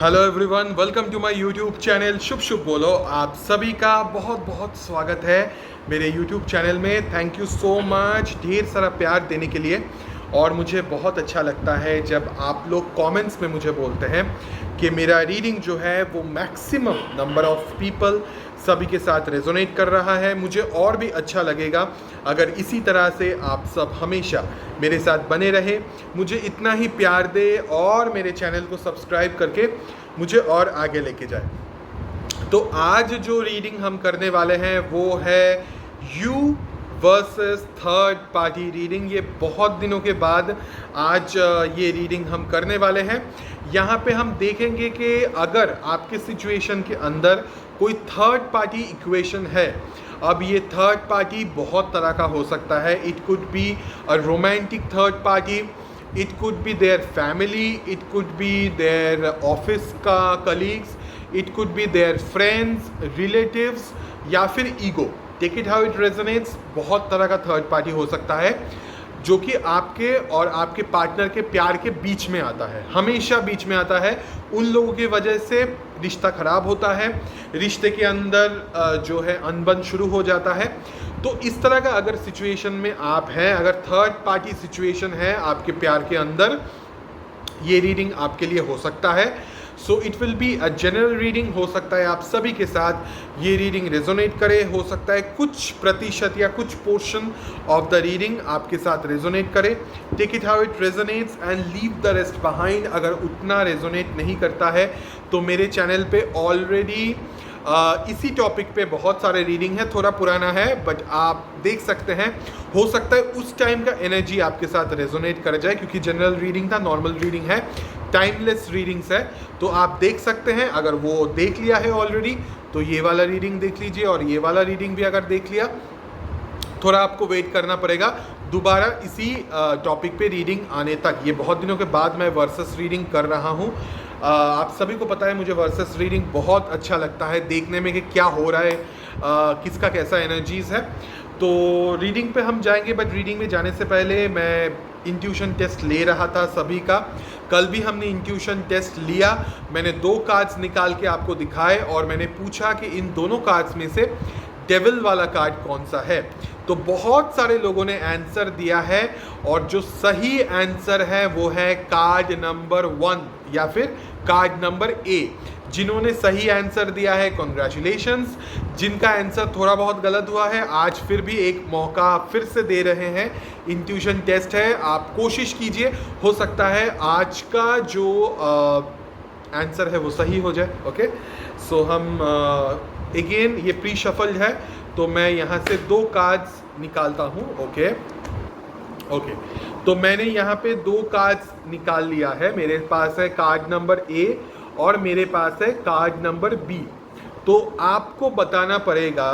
Hello everyone, welcome to my YouTube channel शुभ शुभ बोलो। आप सभी का बहुत बहुत स्वागत है मेरे यूट्यूब चैनल में। थैंक यू सो मच ढेर सारा प्यार देने के लिए। और मुझे बहुत अच्छा लगता है जब आप लोग कमेंट्स में मुझे बोलते हैं कि मेरा रीडिंग जो है वो मैक्सिमम नंबर ऑफ पीपल सभी के साथ रेजोनेट कर रहा है। मुझे और भी अच्छा लगेगा अगर इसी तरह से आप सब हमेशा मेरे साथ बने रहे, मुझे इतना ही प्यार दे और मेरे चैनल को सब्सक्राइब करके मुझे और आगे लेके जाए। तो आज जो रीडिंग हम करने वाले हैं वो है you versus third party reading. ये बहुत दिनों के बाद आज ये रीडिंग हम करने वाले हैं। यहाँ पे हम देखेंगे कि अगर आपके सिचुएशन के अंदर कोई थर्ड पार्टी इक्वेशन है, अब ये थर्ड पार्टी बहुत तरह का हो सकता है। It could be a romantic third party, it could be their family, it could be their office का colleagues, it could be their friends, relatives या फिर ego. Take it how it resonates. बहुत तरह का थर्ड पार्टी हो सकता है जो कि आपके और आपके पार्टनर के प्यार के बीच में आता है, हमेशा बीच में आता है। उन लोगों की वजह से रिश्ता खराब होता है, रिश्ते के अंदर जो है अनबन शुरू हो जाता है। तो इस तरह का अगर सिचुएशन में आप हैं, अगर थर्ड पार्टी सिचुएशन है आपके प्यार के अंदर, ये रीडिंग आपके लिए हो सकता है। So it will be a general reading. हो सकता है आप सभी के साथ ये रीडिंग रेजोनेट करे, हो सकता है कुछ प्रतिशत या कुछ पोर्शन ऑफ द रीडिंग आपके साथ रेजोनेट करे। Take it how it resonates and leave the rest behind. अगर उतना रेजोनेट नहीं करता है तो मेरे चैनल पे ऑलरेडी इसी टॉपिक पे बहुत सारे रीडिंग है, थोड़ा पुराना है बट आप देख सकते हैं। हो सकता है उस टाइम का एनर्जी आपके साथ रेजोनेट कर जाए, क्योंकि जनरल रीडिंग था, नॉर्मल रीडिंग है, टाइमलेस रीडिंग्स है। तो आप देख सकते हैं, अगर वो देख लिया है ऑलरेडी तो ये वाला रीडिंग देख लीजिए, और ये वाला रीडिंग भी अगर देख लिया, थोड़ा आपको वेट करना पड़ेगा दोबारा इसी टॉपिक पे रीडिंग आने तक। ये बहुत दिनों के बाद मैं वर्सेस रीडिंग कर रहा हूँ। आप सभी को पता है मुझे वर्सेस रीडिंग बहुत अच्छा लगता है देखने में कि क्या हो रहा है, किसका कैसा एनर्जीज़ है। तो रीडिंग पे हम जाएंगे, बट रीडिंग में जाने से पहले मैं इंट्यूशन टेस्ट ले रहा था सभी का। कल भी हमने इंट्यूशन टेस्ट लिया। मैंने 2 कार्ड्स निकाल के आपको दिखाए और मैंने पूछा कि इन दोनों कार्ड्स में से डेविल वाला कार्ड कौन सा है। तो बहुत सारे लोगों ने आंसर दिया है, और जो सही आंसर है वो है कार्ड नंबर 1 या फिर कार्ड नंबर ए। जिन्होंने सही आंसर दिया है कॉन्ग्रेचुलेशंस। जिनका आंसर थोड़ा बहुत गलत हुआ है, आज फिर भी एक मौका फिर से दे रहे हैं। इंट्यूशन टेस्ट है, आप कोशिश कीजिए, हो सकता है आज का जो आंसर है वो सही हो जाए। ओके, सो हम अगेन ये प्री शफल्ड है, तो मैं यहाँ से 2 कार्ड्स निकालता हूँ। ओके, तो मैंने यहाँ पे 2 कार्ड्स निकाल लिया है। मेरे पास है कार्ड नंबर ए और मेरे पास है कार्ड नंबर बी। तो आपको बताना पड़ेगा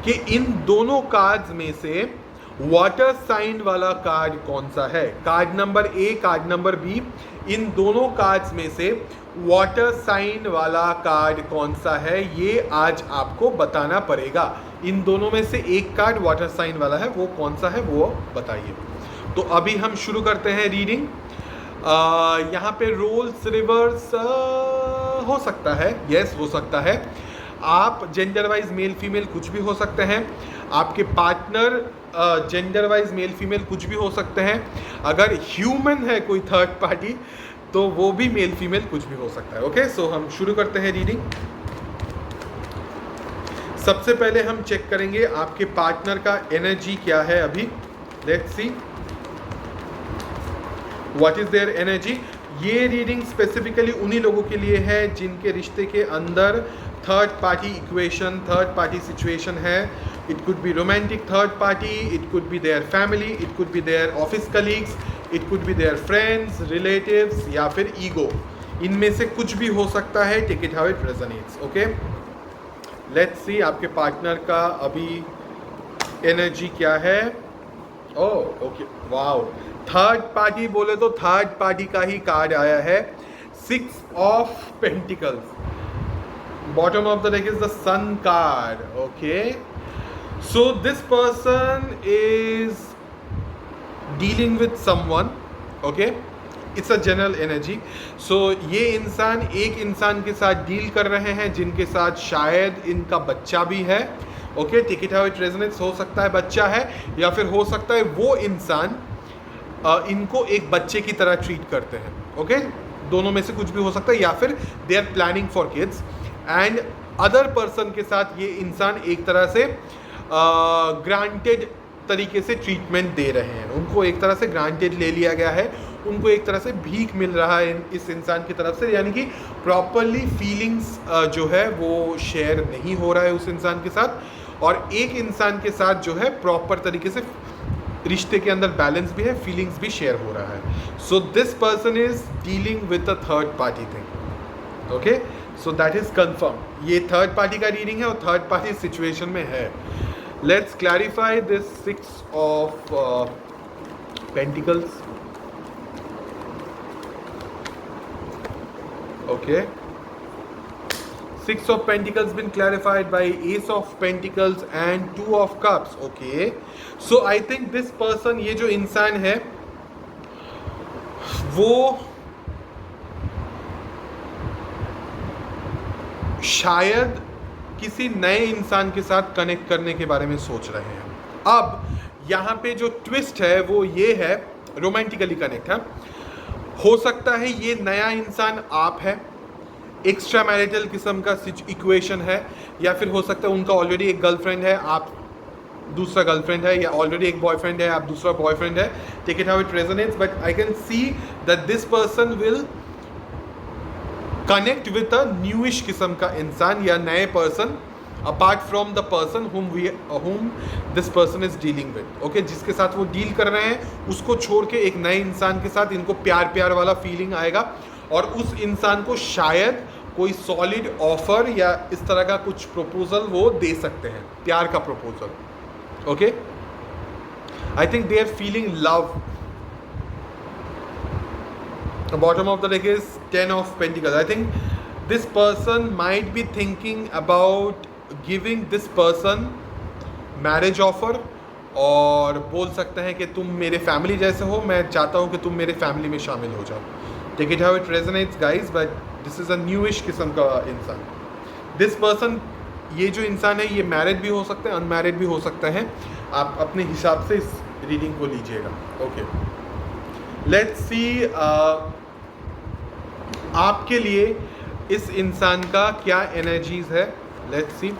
कि इन दोनों कार्ड्स में से वाटर साइन वाला कार्ड कौन सा है। Card number A, card number B, इन दोनों कार्ड्स में से वाटर साइन वाला कार्ड कौन सा है, ये आज आपको बताना पड़ेगा। इन दोनों में से एक कार्ड वाटर साइन वाला है, वो कौन सा है वो बताइए। तो अभी हम शुरू करते हैं रीडिंग। यहाँ पे रोल्स रिवर्स हो सकता है, यस हो सकता है। आप जेंडर वाइज मेल फीमेल कुछ भी हो सकते हैं। आपके partner gender wise male female कुछ भी हो सकते हैं। अगर ह्यूमन है कोई थर्ड पार्टी तो वो भी मेल फीमेल कुछ भी हो सकता है। ओके, सो हम शुरू करते हैं रीडिंग। सबसे पहले हम चेक करेंगे आपके पार्टनर का एनर्जी क्या है अभी। Let's see what is their energy. ये रीडिंग स्पेसिफिकली उन्हीं लोगों के लिए है जिनके रिश्ते के अंदर third party equation, third party situation है। It could be romantic third party, it could be their family, it could be their office colleagues, it could be their friends, relatives या फिर ईगो। इनमें से कुछ भी हो सकता है। Take it how it resonates. Okay, let's see आपके पार्टनर का अभी एनर्जी क्या है। Oh okay, wow, third party बोले तो थर्ड पार्टी का ही कार्ड आया है, 6 of pentacles. Bottom of the deck is the sun card. Okay, so this person is dealing with someone. Okay, it's a general energy. So ये इंसान एक इंसान के साथ डील कर रहे हैं जिनके साथ शायद इनका बच्चा भी है. Okay, take it how it resonates. हो सकता है बच्चा है, या फिर हो सकता है वो इंसान इनको एक बच्चे की तरह ट्रीट करते हैं. ओके, दोनों में से कुछ भी हो सकता है, या फिर they are planning for kids. And other person के साथ ये इंसान एक तरह से ग्रांटेड तरीके से ट्रीटमेंट दे रहे हैं. उनको एक तरह से ग्रांटेड ले लिया गया है, उनको एक तरह से भीख मिल रहा है इस इंसान की तरफ से. यानी कि प्रॉपरली फीलिंग्स जो है वो शेयर नहीं हो रहा है उस इंसान के साथ, और एक इंसान के साथ जो है प्रॉपर तरीके से रिश्ते के अंदर बैलेंस भी है, फीलिंग्स भी शेयर हो रहा है. सो this person is dealing with a third party thing. Okay, so that is confirm. ये थर्ड पार्टी का रीडिंग है और थर्ड पार्टी सिचुएशन में है. Let's clarify this 6 of pentacles. Okay, 6 of Pentacles been clarified by Ace of Pentacles and 2 of Cups. Okay, so I think this person, ये जो इंसान है वो शायद किसी नए इंसान के साथ कनेक्ट करने के बारे में सोच रहे हैं. अब यहाँ पे जो ट्विस्ट है वो ये है, रोमांटिकली कनेक्ट है. हो सकता है ये नया इंसान आप है, एक्स्ट्रा मैरिटल किस्म का इक्वेशन है, या फिर हो सकता है उनका ऑलरेडी एक गर्लफ्रेंड है, आप दूसरा गर्लफ्रेंड है, या ऑलरेडी एक बॉयफ्रेंड है, आप दूसरा बॉयफ्रेंड है. Take it how it resonates, but I can see that this person will connect with a newish किस्म का इंसान या नए person apart from the person whom this person is dealing with. Okay, जिसके साथ वो डील कर रहे हैं उसको छोड़ के एक नए इंसान के साथ इनको प्यार प्यार वाला फीलिंग आएगा, और उस इंसान को शायद कोई सॉलिड ऑफर या इस तरह का कुछ प्रपोजल वो दे सकते हैं, प्यार का proposal. Okay, I think they are feeling love. Bottom of the deck is 10 of Pentacles. I think this person might be thinking about giving this person marriage offer, और बोल सकते हैं कि तुम मेरे फैमिली जैसे हो, मैं चाहता हूँ कि तुम मेरे फैमिली में शामिल हो जाओ. Take it how it resonates guys, but this is a newish किस्म का इंसान. दिस पर्सन, ये जो इंसान है ये मैरिड भी हो सकते हैं, अनमैरिड भी हो सकते हैं. आप अपने हिसाब से इस रीडिंग को लीजिएगा. ओके, लेट्स सी आपके लिए इस इंसान का क्या एनर्जीज है. लेट्स सी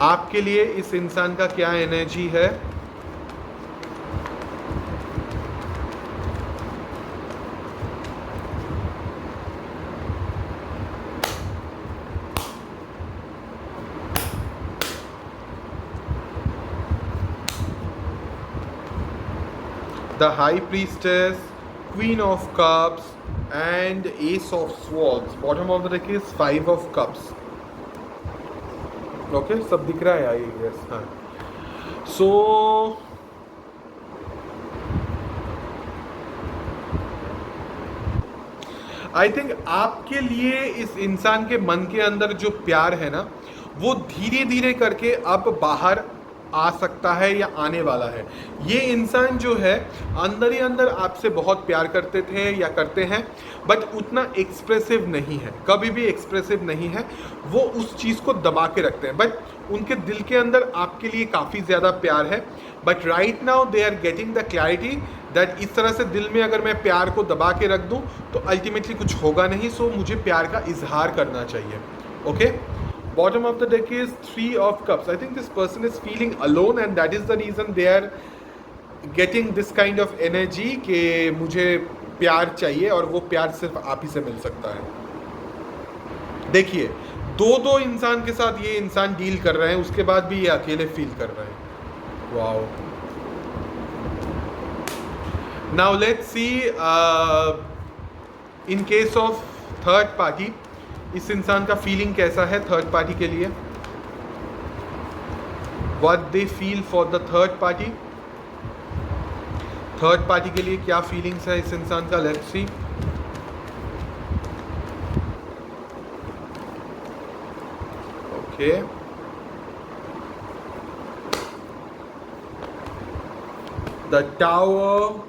आपके लिए इस इंसान का क्या एनर्जी है. The High Priestess, Queen of Cups and Ace of Swords. Bottom of the deck is 5 of Cups. Okay, सब दिख रहा है आई गेस. हाँ, सो आई थिंक आपके लिए इस इंसान के मन के अंदर जो प्यार है ना, वो धीरे धीरे करके अब बाहर आ सकता है या आने वाला है. ये इंसान जो है अंदर ही अंदर आपसे बहुत प्यार करते थे या करते हैं, बट उतना एक्सप्रेसिव नहीं है, कभी भी एक्सप्रेसिव नहीं है. वो उस चीज़ को दबा के रखते हैं, बट उनके दिल के अंदर आपके लिए काफ़ी ज़्यादा प्यार है. But right now they are getting the clarity that इस तरह से दिल में अगर मैं प्यार को दबा के रख दूँ तो अल्टीमेटली कुछ होगा नहीं. सो मुझे प्यार का इजहार करना चाहिए. Okay, bottom of the deck is 3 of Cups. I think this person is feeling alone and that is the reason they are getting this kind of energy कि मुझे प्यार चाहिए और वो प्यार सिर्फ आप ही से मिल सकता है. देखिए, दो इंसान के साथ ये इंसान डील कर रहे हैं, उसके बाद भी ये अकेले फील कर रहे हैं. Wow. Now let's see in case of third party, इस इंसान का फीलिंग कैसा है थर्ड पार्टी के लिए. What they feel for the third party. Third party के लिए क्या फीलिंग्स है इस इंसान का. Let's see. Okay, the tower,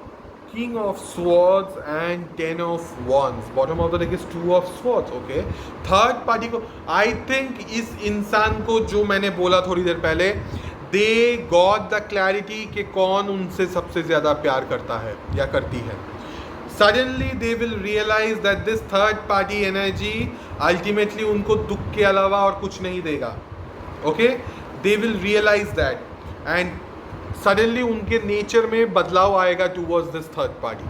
King of Swords and Ten of Wands. Bottom of the deck is Two of Swords. Okay. Third party को I think इस इंसान को, जो मैंने बोला थोड़ी देर पहले, दे गॉट द क्लैरिटी कि कौन उनसे सबसे ज़्यादा प्यार करता है या करती है. Suddenly they will realise that this third party energy ultimately उनको दुख के अलावा और कुछ नहीं देगा. Okay, they will realise that and suddenly उनके नेचर में बदलाव आएगा towards this third party.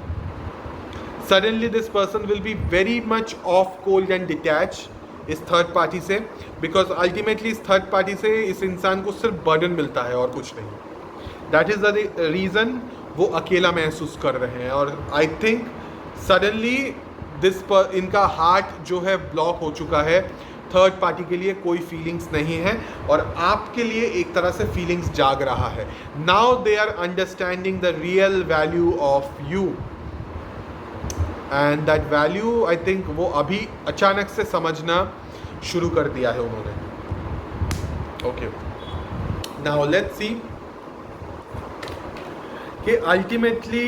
Suddenly this person will be very much of cold and detach इस थर्ड पार्टी से, बिकॉज अल्टीमेटली इस थर्ड पार्टी से इस इंसान को सिर्फ बर्डन मिलता है और कुछ नहीं. दैट इज़ द रीज़न वो अकेला महसूस कर रहे हैं. और आई थिंक सडनली इनका हार्ट जो है ब्लॉक हो चुका है. थर्ड पार्टी के लिए कोई फीलिंग्स नहीं है और आपके लिए एक तरह से फीलिंग्स जाग रहा है. Now they are understanding the real value of you and that value I think वो अभी अचानक से समझना शुरू कर दिया है उन्होंने. ओके, नाउ लेट्स सी कि अल्टीमेटली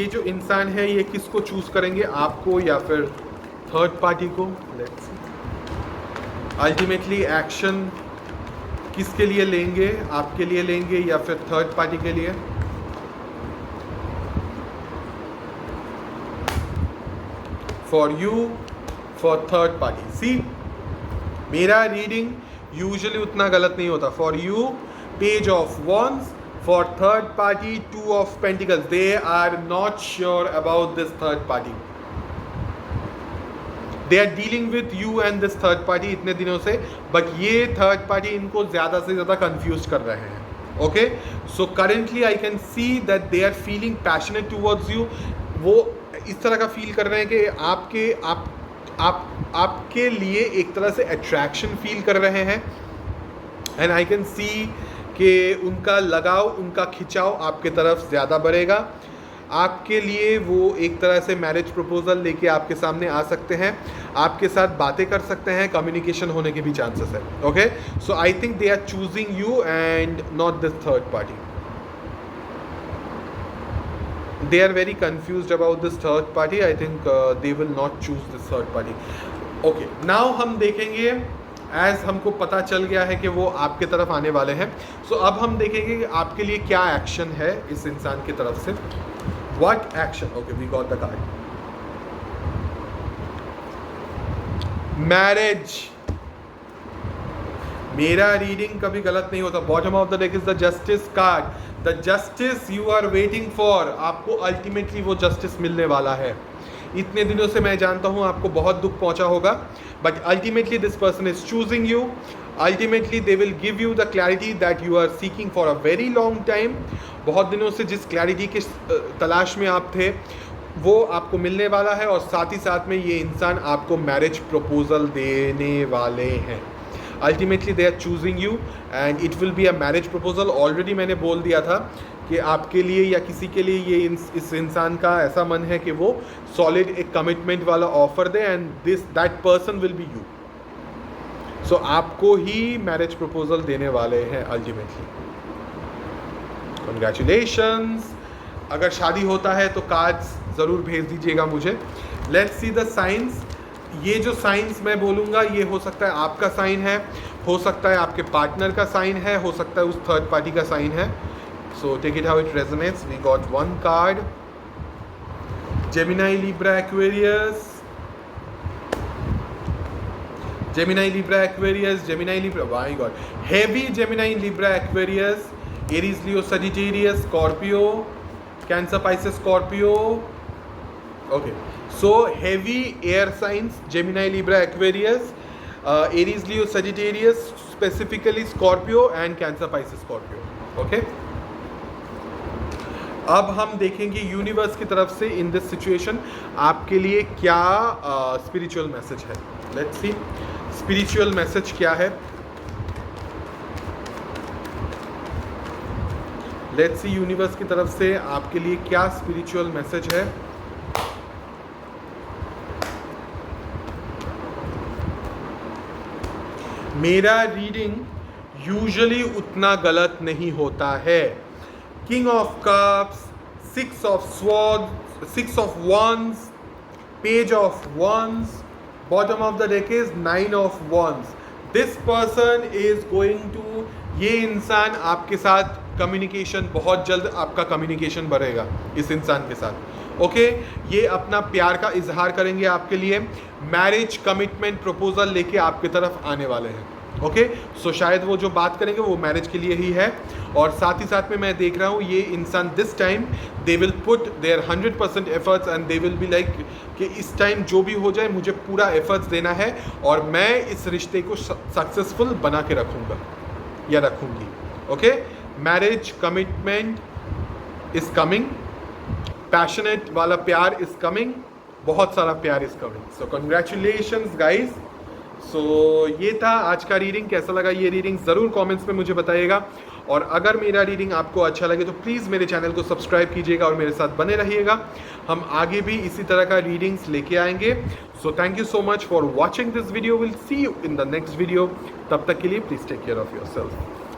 ये जो इंसान है ये किसको चूज करेंगे, आपको या फिर थर्ड पार्टी को. लेट्स सी अल्टीमेटली एक्शन किसके लिए लेंगे, आपके लिए लेंगे या फिर थर्ड पार्टी के लिए. For you, for third party. See, मेरा रीडिंग यूजुअली उतना गलत नहीं होता. For you page of wands, for third party two of pentacles. They are not sure about this third party. They are dealing with you and this third party इतने दिनों से, but ये third party इनको ज़्यादा से ज़्यादा confuse कर रहे हैं. Okay, so currently I can see that they are feeling passionate towards you. वो इस तरह का फील कर रहे हैं कि आपके लिए एक तरह से अट्रैक्शन फील कर रहे हैं. एंड आई कैन सी कि उनका लगाव, उनका खिंचाव आपके तरफ ज़्यादा बढ़ेगा. आपके लिए वो एक तरह से मैरिज प्रपोजल लेके आपके सामने आ सकते हैं, आपके साथ बातें कर सकते हैं, कम्युनिकेशन होने के भी चांसेस है. Okay, so I think they are choosing you and not this third party. They are very confused about this third party. I think they will not choose this third party. Okay, now हम देखेंगे, as हमको पता चल गया है कि वो आपके तरफ आने वाले हैं. सो अब हम देखेंगे कि आपके लिए क्या एक्शन है इस इंसान की तरफ से. What action? Okay, we got the card. Marriage. मेरा रीडिंग कभी गलत नहीं होता. Bottom of the deck is the justice card. The justice you are waiting for. आपको अल्टीमेटली वो जस्टिस मिलने वाला है. इतने दिनों से मैं जानता हूँ आपको बहुत दुख पहुँचा होगा, but ultimately this person is choosing you. Ultimately they will give you the clarity that you are seeking for a very long time. बहुत दिनों से जिस क्लैरिटी के तलाश में आप थे वो आपको मिलने वाला है, और साथ ही साथ में ये इंसान आपको मैरिज प्रपोजल देने वाले हैं. Ultimately they are choosing you and it will be a marriage proposal. Already मैंने बोल दिया था कि आपके लिए या किसी के लिए ये इस इंसान का ऐसा मन है कि वो सॉलिड एक कमिटमेंट वाला ऑफर दे and that person will be you. So आपको ही मैरिज प्रपोजल देने वाले हैं अल्टीमेटली. कंग्रेचुलेशंस. अगर शादी होता है तो कार्ड्स ज़रूर भेज दीजिएगा मुझे. Let's see the science. ये जो साइंस मैं बोलूँगा ये हो सकता है आपका साइन है, हो सकता है आपके पार्टनर का साइन है, हो सकता है उस थर्ड पार्टी का साइन है. So take it how it resonates. We got one card. Gemini, Libra, Aquarius. Gemini, Libra, Aquarius, Gemini, Libra, my God, heavy Gemini, Libra, Aquarius, Aries, Leo, Sagittarius, Scorpio, Cancer, Pisces, Scorpio. Okay, so heavy air signs, Gemini, Libra, Aquarius, Aries, Leo, Sagittarius, specifically Scorpio and Cancer, Pisces, Scorpio. Okay, अब हम देखेंगे universe की तरफ से in this situation आपके लिए क्या spiritual message है. लेट्स सी स्पिरिचुअल मैसेज क्या है. लेट्स सी यूनिवर्स की तरफ से आपके लिए क्या स्पिरिचुअल मैसेज है. मेरा रीडिंग यूजुअली उतना गलत नहीं होता है. King of cups, 6 of swords, 6 of wands, page of wands, bottom of the deck is 9 of wands. This person is going to, ये इंसान आपके साथ कम्युनिकेशन, बहुत जल्द आपका कम्युनिकेशन बढ़ेगा इस इंसान के साथ। ओके, ये अपना प्यार का इजहार करेंगे आपके लिए, मैरिज कमिटमेंट प्रपोजल लेके आपकी तरफ आने वाले हैं। ओके, सो शायद वो जो बात करेंगे वो मैरिज के लिए ही है। और साथ ही साथ में मैं देख रहा हूँ ये इंसान this time they will put their 100% efforts and they will be like कि इस टाइम जो भी हो जाए मुझे पूरा एफर्ट्स देना है और मैं इस रिश्ते को सक्सेसफुल बना के रखूँगा या रखूँगी। Okay, marriage commitment is coming, passionate वाला प्यार इज कमिंग, बहुत सारा प्यार is coming. So congratulations guys. So ये था आज का रीडिंग। कैसा लगा ये रीडिंग ज़रूर कमेंट्स में मुझे बताइएगा। और अगर मेरा रीडिंग आपको अच्छा लगे तो प्लीज़ मेरे चैनल को सब्सक्राइब कीजिएगा और मेरे साथ बने रहिएगा। हम आगे भी इसी तरह का रीडिंग्स लेके आएंगे। So thank you so much for watching this video. Will see you in the next video. तब तक के लिए please take care of your self.